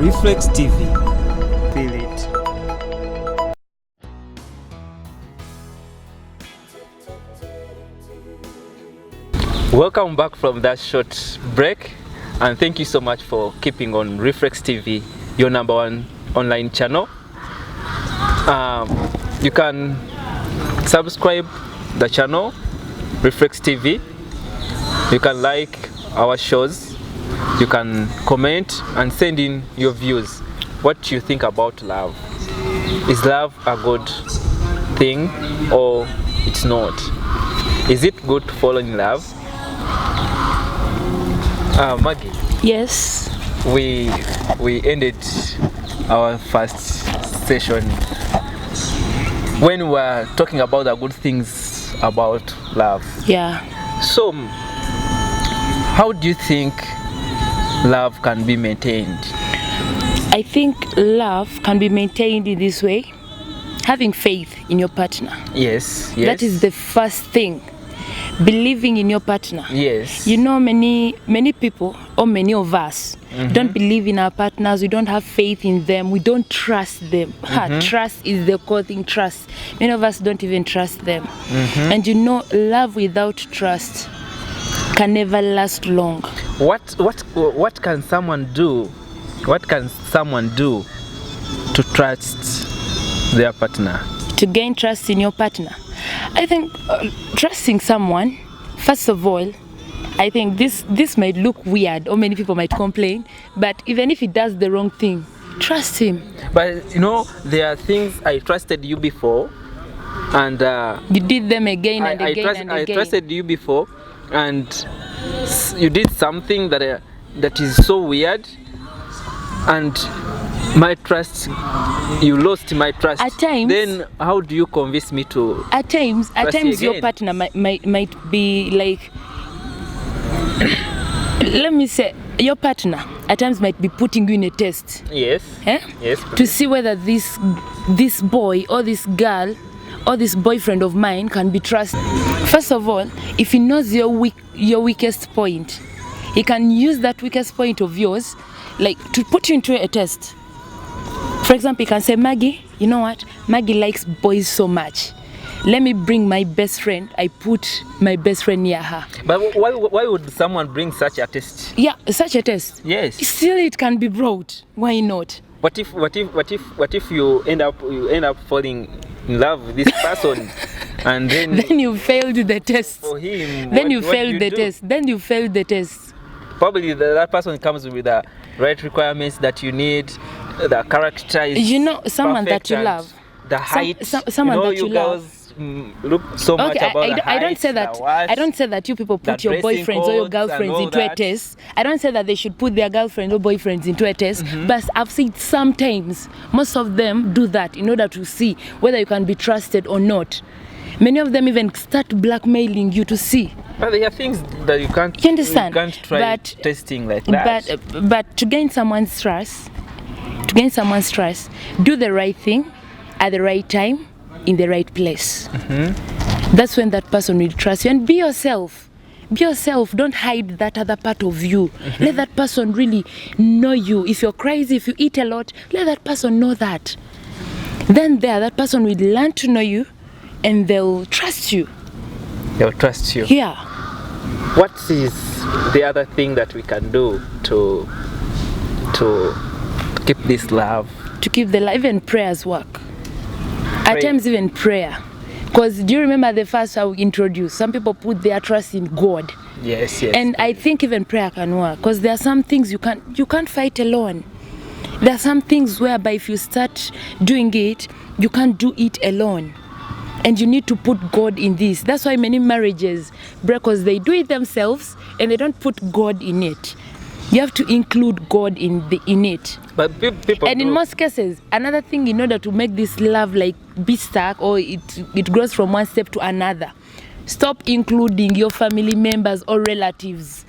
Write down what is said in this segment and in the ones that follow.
Reflex TV. Feel it. Welcome back from that short break, and thank you so much for keeping on Reflex TV, your number one online channel. You can subscribe the channel Reflex TV. You can like our shows. You can comment and send in your views. What you think about love? Is love a good thing or it's not? Is it good to fall in love? Maggie. Yes. We ended our first session when we were talking about the good things about love. Yeah. So, how do you think love can be maintained? I think love can be maintained in this way. Having faith in your partner. Yes. That is the first thing. Believing in your partner. Yes. You know, many people, or many of us, don't believe in our partners. We don't have faith in them. We don't trust them. Trust is the core thing. Trust. Many of us don't even trust them. And you know, love without trust can never last long. What can someone do? What can someone do to trust their partner? To gain trust in your partner, I think trusting someone, first of all, I think this might look weird or many people might complain, but even if he does the wrong thing, trust him. But you know, there are things I trusted you before, and you did them again and again. I trusted you before, and you did something that is so weird, and my trust, you lost my trust. At times, then how do you convince me to? At times your partner might be like, let me say, your partner at times might be putting you in a test. Yes. Eh? Yes. To see whether this boy or this girl or this boyfriend of mine can be trusted. First of all, if he knows your weakest point, he can use that weakest point of yours, like to put you into a test. For example, you can say, Maggie, you know what? Maggie likes boys so much. Let me bring my best friend. I put my best friend near her. But why would someone bring such a test? Yeah, such a test. Yes. Still, it can be brought. Why not? What if you end up falling in love with this person, and then you failed the test. For him, then you failed the test. Then you failed the test. Probably that person comes with the right requirements that you need. The character is, you know, someone that you love, the height, someone that you love. Look so much about the height, I don't say that. I don't say that you people put your boyfriends or your girlfriends into a test. I don't say that they should put their girlfriends or boyfriends into a test. But I've seen sometimes most of them do that in order to see whether you can be trusted or not. Many of them even start blackmailing you to see. But there are things that you can't. You understand? You can't try testing like that. But to gain someone's trust. Do the right thing at the right time in the right place. That's when that person will trust you. And be yourself. Don't hide that other part of you. Let that person really know you. If you're crazy, if you eat a lot, let that person know that. Then that person will learn to know you and they'll trust you. Yeah. What is the other thing that we can do to keep this love? To keep the love, even prayers work. At times even prayer. Because do you remember the first I introduced? Some people put their trust in God. Yes. And I think even prayer can work. Because there are some things you can't fight alone. There are some things whereby if you start doing it, you can't do it alone. And you need to put God in this. That's why many marriages break, because they do it themselves and they don't put God in it. You have to include God in it. But people and in most cases, another thing in order to make this love like be stuck or it grows from one step to another, stop including your family members or relatives.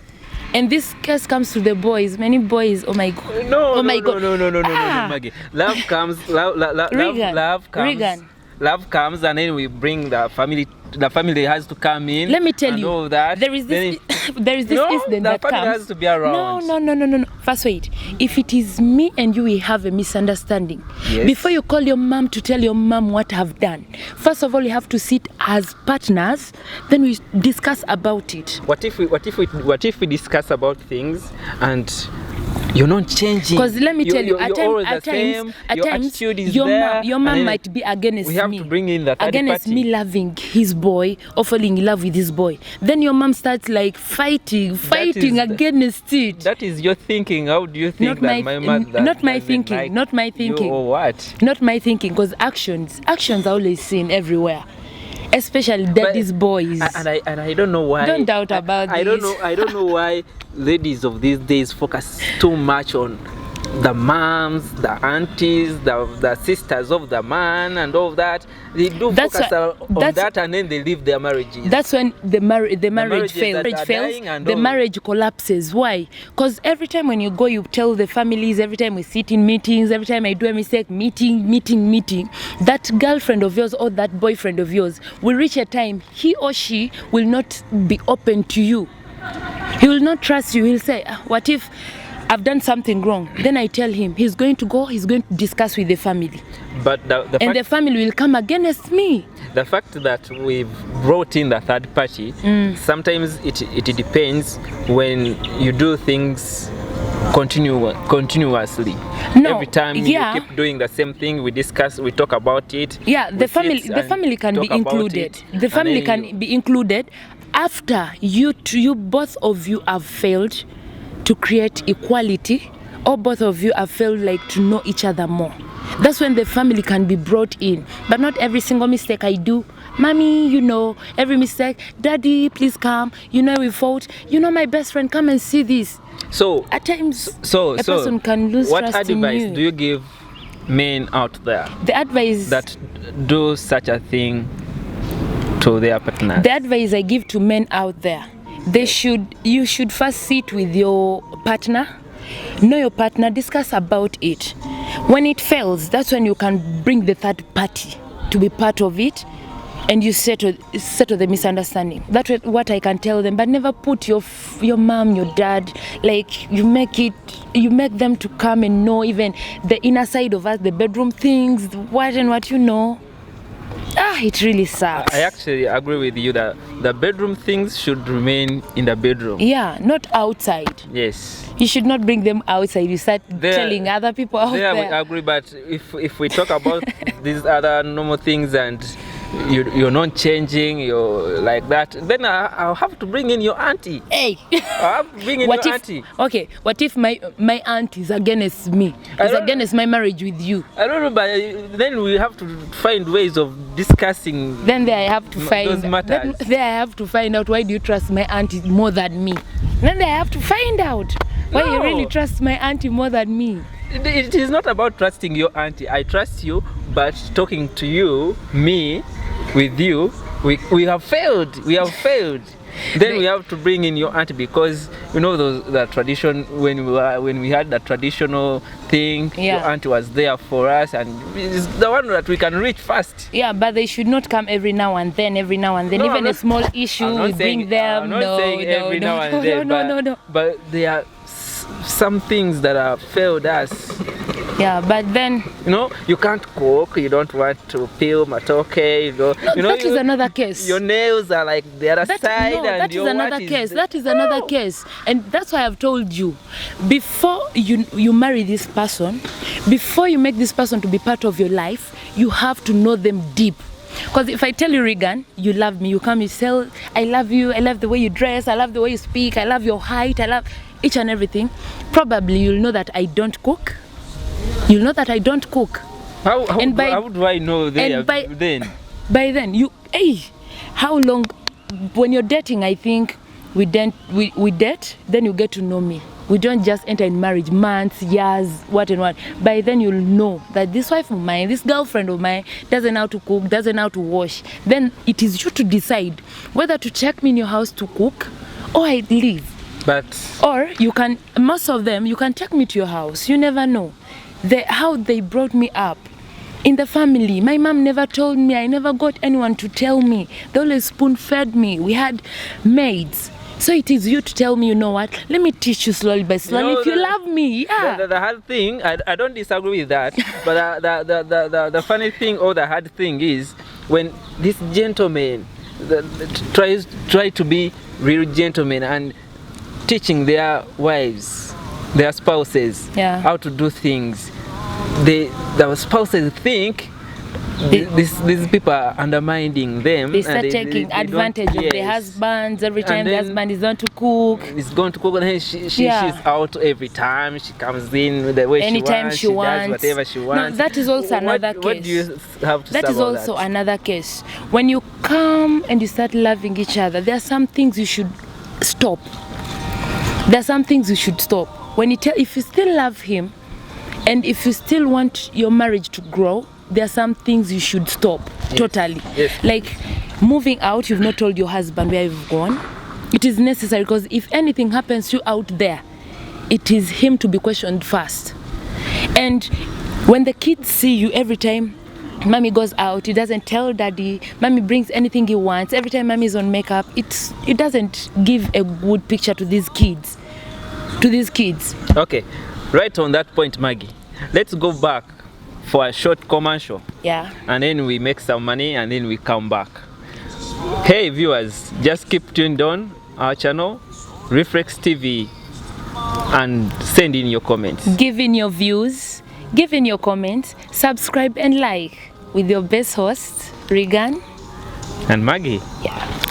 And this case comes to the boys. Many boys, oh my God. No, Maggie. Love comes, love comes. Regan. Love comes and then we bring the family has to come in. Let me tell you, all that. there is this there is this No, incident the that family comes. has to be around. No. First, wait. If it is me and you, we have a misunderstanding. Yes. Before you call your mom to tell your mom what I've done, first of all, you have to sit as partners. Then we discuss about it. What if we discuss about things and you're not changing? Because let me tell you, at your times, attitude is your there, mom and then might be against me. we have to bring in the third against party. me loving his boy or falling in love with his boy. Then your mom starts like fighting against it. That is your thinking. How do you think Not that my- my mother not my doesn't thinking, like not my you thinking. or what? Not my thinking, because actions are always seen everywhere, especially daddy's boys. And I don't know why. Don't doubt about I don't this. know. I don't know why ladies of these days focus too much on the moms, the aunties, the sisters of the man, and all that. They do focus on that, and then they leave their marriages. That's when the marriage marriages fails. that are dying and The all. marriage collapses. Why? Because every time when you go, you tell the families. Every time we sit in meetings. Every time I do a mistake, meeting. That girlfriend of yours or that boyfriend of yours will reach a time he or she will not be open to you. He will not trust you. He'll say, "What if I've done something wrong?" Then I tell him he's going to discuss with the family. But The family will come against me. the fact that we've brought in the third party, sometimes it depends when you do things continuously. No, Every time yeah. you keep doing the same thing, we discuss, we talk about it. Yeah, we the sit and family can be talk about included. it, The and family then can be included after you both of you have failed to create equality, or both of you have failed like to know each other more. That's when the family can be brought in. But not every single mistake I do, "Mommy, every mistake, Daddy, please come, we fought, my best friend, come and see this." So At times, a person can lose what trust in advice you. do you give men out there The advice that do such a thing to their partners? The advice I give to men out there, you should first sit with your partner, know your partner, discuss about it. When it fails, that's when you can bring the third party to be part of it, and you settle the misunderstanding. That's what I can tell them. But never put your mom, your dad, like you make them to come and know even the inner side of us, the bedroom things, what. It really sucks. I actually agree with you that the bedroom things should remain in the bedroom. Yeah, not outside. Yes. You should not bring them outside. You start telling other people out There there. we agree, but if we talk about these other normal things and you're not changing, you're like that, then I'll have to bring in your auntie. Hey. I'll have to bring in your auntie. Okay, what if my aunt is against me? Is against my marriage with you? I don't know, but then we have to find ways of discussing. Then there I have to those matters. There I have to find out, why do you trust my auntie more than me? Then there I have to find out why you No. really trust my auntie more than me. It is not about trusting your auntie. I trust you, but talking to you, me, with you, we have failed. We have failed. Then we have to bring in your auntie, because the tradition, when we had the traditional thing, Yeah. your auntie was there for us, and it's the one that we can reach first. Yeah, but they should not come every now and then. No, Even I'm a not- small issue, I'm we not bring saying, them. I'm not saying every now and then, no. but there are some things that have failed us. Yeah, but then You can't cook, you don't want to peel matoke, that is another case. Your nails are like the other side, and that is your another what is case. the- That is another case, and that's why I've told you, before you marry this person, before you make this person to be part of your life, you have to know them deep. Because if I tell you, Regan, you love me, you come, you say, "I love you, I love the way you dress, I love the way you speak, I love your height, I love each and everything," probably you'll know that I don't cook. You'll know that I don't cook. How by- do I know and by- then? By then, how long? When you're dating, I think we date, then you get to know me. We don't just enter in marriage, months, years, what and what. By then you'll know that this wife of mine, this girlfriend of mine, doesn't know how to cook, doesn't know how to wash. Then it is you to decide whether to check me in your house to cook, or I leave. But Or most of them, you can take me to your house. You never know. How they brought me up. In the family, my mom never told me. I never got anyone to tell me. They always spoon-fed me. We had maids. So it is you to tell me, you know what, let me teach you slowly by slowly. No, if you love me, yeah. The hard thing, I don't disagree with that, but the funny thing or the hard thing is when this gentleman try to be real gentlemen and teaching their wives, their spouses, Yeah. how to do things. The spouses think these people are undermining them. They start and taking they advantage don't- of their yes. husbands every time And the then- husband is on to cook. Is going to cook and then she's Yeah. out every time. She comes in with the way Anytime she wants. she Does whatever she wants. No, that is also another What case. do you have to That say is about also that? another case. When you come and you start loving each other, there are some things you should stop. There are some things you should stop. When you if you still love him, and if you still want your marriage to grow, there are some things you should stop. Yes. Totally. Yes. Like moving out, you've not told your husband where you've gone. It is necessary because if anything happens to you out there, it is him to be questioned first. And when the kids see you every time mommy goes out, he doesn't tell daddy, mommy brings anything he wants, every time mommy is on makeup, it doesn't give a good picture to these kids. Okay, right on that point, Maggie. Let's go back for a short commercial. Yeah. And then we make some money and then we come back. Hey viewers, just keep tuned on our channel, Reflex TV, and send in your comments. Give in your views, give in your comments, subscribe and like with your best host, Regan. And Maggie. Yeah.